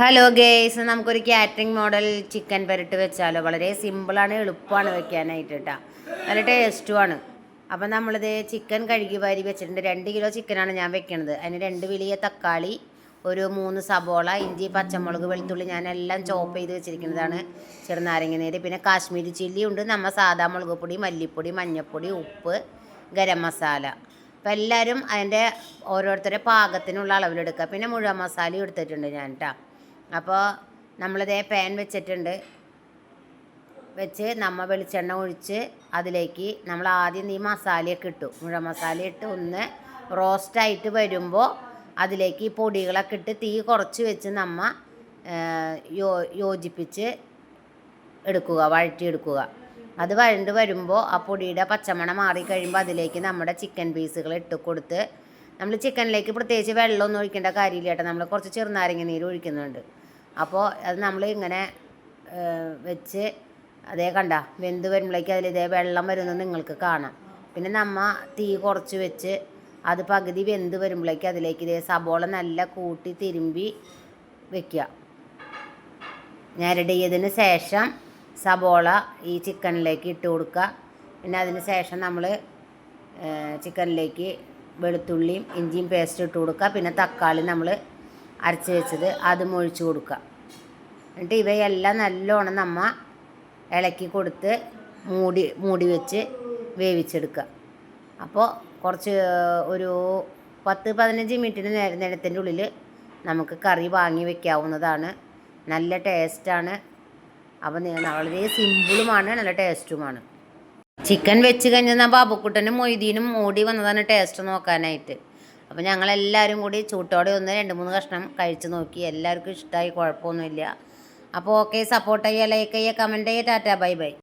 Hello guys, നമുക്കൊരു catering model chicken പെരട്ട് വെച്ചാലോ? വളരെ സിമ്പിളാണ്, എളുപ്പമാണ് വെക്കാനായിട്ട് കേട്ടോ. നല്ല ടേസ്റ്റുമാണ്. അപ്പം നമ്മളിത് ചിക്കൻ കഴുകി വാരി വെച്ചിട്ടുണ്ട്. 2 കിലോ ചിക്കനാണ് ഞാൻ വെക്കണത്. അതിന് 2 വലിയ തക്കാളി, ഒരു 3 സബോള, ഇഞ്ചി, പച്ചമുളക്, വെളുത്തുള്ളി ഞാൻ എല്ലാം ചോപ്പ് ചെയ്ത് വെച്ചിരിക്കുന്നതാണ്. ചെറുനാരങ്ങ നീര്, പിന്നെ കാശ്മീരി ചില്ലി ഉണ്ട്, നമ്മൾ സാധാ മുളക് പൊടി, മല്ലിപ്പൊടി, മഞ്ഞൾപ്പൊടി, ഉപ്പ്, ഗരം മസാല. അപ്പം എല്ലാവരും അതിൻ്റെ ഓരോരുത്തരുടെ പാകത്തിനുള്ള അളവിലെടുക്കുക. പിന്നെ മുഴുവൻ മസാലയും എടുത്തിട്ടുണ്ട് ഞാൻ കേട്ടോ. അപ്പോൾ നമ്മളിതേ പാൻ വെച്ചിട്ടുണ്ട്. വെച്ച് നമ്മൾ വെളിച്ചെണ്ണ ഒഴിച്ച് അതിലേക്ക് നമ്മൾ ആദ്യം ഈ മസാലയൊക്കെ ഇട്ടു, മുഴുവൻ മസാല ഇട്ട് ഒന്ന് റോസ്റ്റായിട്ട് വരുമ്പോൾ അതിലേക്ക് ഈ പൊടികളൊക്കെ ഇട്ട് തീ കുറച്ച് വെച്ച് നമ്മൾ യോജിപ്പിച്ച് എടുക്കുക, വഴറ്റിയെടുക്കുക. അത് വഴണ്ട് വരുമ്പോൾ ആ പൊടിയുടെ പച്ചമണം മാറിക്കഴിയുമ്പോൾ അതിലേക്ക് നമ്മുടെ ചിക്കൻ പീസുകൾ ഇട്ട് കൊടുത്ത്, നമ്മൾ ചിക്കനിലേക്ക് പ്രത്യേകിച്ച് വെള്ളമൊന്നും ഒഴിക്കേണ്ട കാര്യമില്ല കേട്ടോ. നമ്മൾ കുറച്ച് ചെറുനാരങ്ങ നീര് ഒഴിക്കുന്നുണ്ട്. അപ്പോൾ അത് നമ്മൾ ഇങ്ങനെ വെച്ച് അതേ കണ്ട വെന്ത് വരുമ്പോഴേക്ക് അതിലിതേ വെള്ളം വരുന്നത് നിങ്ങൾക്ക് കാണാം. പിന്നെ നമ്മൾ തീ കുറച്ച് വെച്ച് അത് പകുതി വെന്ത് വരുമ്പോഴേക്ക് അതിലേക്ക് ഇതേ സബോള നല്ല കൂട്ടി തിരുമ്പി വെക്കുക. ഞെരടിയതിന് ശേഷം സബോള ഈ ചിക്കനിലേക്ക് ഇട്ട് കൊടുക്കുക. പിന്നെ അതിന് ശേഷം നമ്മൾ ചിക്കനിലേക്ക് വെളുത്തുള്ളിയും ഇഞ്ചിയും പേസ്റ്റ് ഇട്ട് കൊടുക്കുക. പിന്നെ തക്കാളി നമ്മൾ അരച്ച് വെച്ചത് അതും ഒഴിച്ച് കൊടുക്കുക. എന്നിട്ട് ഇവയെല്ലാം നല്ലോണം നമ്മൾ ഇളക്കി കൊടുത്ത് മൂടി വെച്ച് വേവിച്ചെടുക്കുക. അപ്പോൾ കുറച്ച് ഒരു 10-15 മിനിറ്റിന് നേരത്തിൻ്റെ ഉള്ളിൽ നമുക്ക് കറി വാങ്ങി വെക്കാവുന്നതാണ്. നല്ല ടേസ്റ്റാണ്. അപ്പോൾ വളരെ സിമ്പിളുമാണ്, നല്ല ടേസ്റ്റുമാണ്. ചിക്കൻ വെച്ച് കഴിഞ്ഞാൽ ബാബുക്കുട്ടനും മൊയ്തീനും ഓടി വന്നതാണ് ടേസ്റ്റ് നോക്കാനായിട്ട്. അപ്പോൾ ഞങ്ങളെല്ലാവരും കൂടി ചൂട്ടോടെ ഒന്ന് 2-3 കഷ്ണം കഴിച്ച് നോക്കി. എല്ലാവർക്കും ഇഷ്ടമായി, കുഴപ്പമൊന്നുമില്ല. അപ്പോൾ ഓക്കെ, സപ്പോർട്ട് ചെയ്യുക, ലൈക്ക് ചെയ്യുക, കമൻറ്റ് ചെയ്യുക. Tata, bye bye.